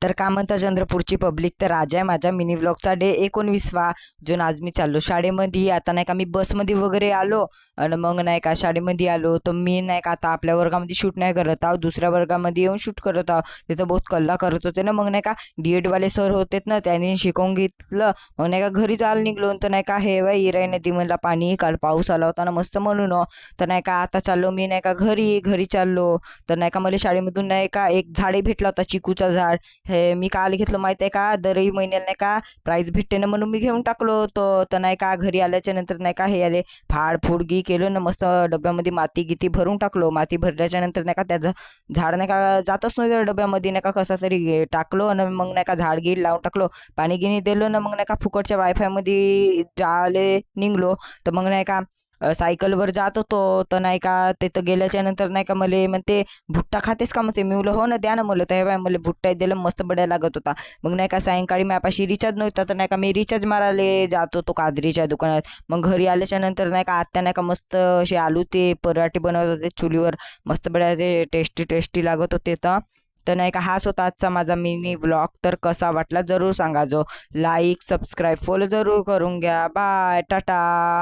तर का म्हणता चंद्रपूरची पब्लिक, तर आज आहे माझ्या मिनी व्लॉगचा डे 19वा. जो आज मी चाललो शाळेमध्ये. आता नाही का मी बसमध्ये वगैरे आलो आणि मग नाही का शाळेमध्ये आलो, तर मी नाही का आता आपल्या वर्गामध्ये शूट नाही करत आहो, दुसऱ्या वर्गामध्ये येऊन शूट करत आहो. तिथं बहुत कल्ला करत होते ना, मग नाही का वाले सर होते ना, त्यांनी शिकवून घेतलं. मग नाही का घरी जायला निघलो, तर नाही का हे बाई इराई नदी म्हणला पाणी, काल पाऊस आला होता ना मस्त म्हणून. तर नाही का आता चाललो मी नाही का घरी चाललो. तर नाही का मला शाळेमधून नाही का एक झाडे भेटला होता, चिकूचा झाड. हे मी काल घेतलं माहित आहे का, दरही महिन्याला नाही का प्राईज भेटते ना म्हणून मी घेऊन टाकलो होतो. तर नाही का घरी आल्याच्या नंतर नाही का हे आले फाडफुडगी केलं ना, मस्त डब्यामध्ये माती गिती भरून टाकलो. माती भरल्याच्या नंतर नाही का त्याचं झाड नाही का जातच नव्हतं डब्यामध्ये, नाही का कसा तरी टाकलो आणि मग नाही का झाड गिड लावून टाकलो, पाणी गिनी दिलं ना, मग नाही का फुकटच्या वायफाय मध्ये जाले निघलो. तर मग नाही का सायकलवर जात होतो. तर नाही का तिथं गेल्याच्या नंतर नाही का मला म्हणते भुट्टा खातेस का, म्हणते. मी बोललो हो ना, द्या ना. मला तर हे बाय मला भुट्टा दिलं, मस्त बड्या लागत होता. मग नाही का सायंकाळी माझ्यापाशी रिचार्ज नव्हता, तर नाही का मी रिचार्ज मारायला जात होतो कादरीच्या दुकानात. मग घरी आल्याच्या नंतर नाही का आत्या नाही का मस्त असे आलू ते पराठे बनवत होते चुलीवर, मस्त बड्या ते टेस्टी टेस्टी लागत होते. तर नाही का हाच होता आजचा माझा मिनी व्लॉग. तर कसा वाटला जरूर सांगा. जो लाईक सबस्क्राईब फॉलो जरूर करून घ्या. बाय टाटा.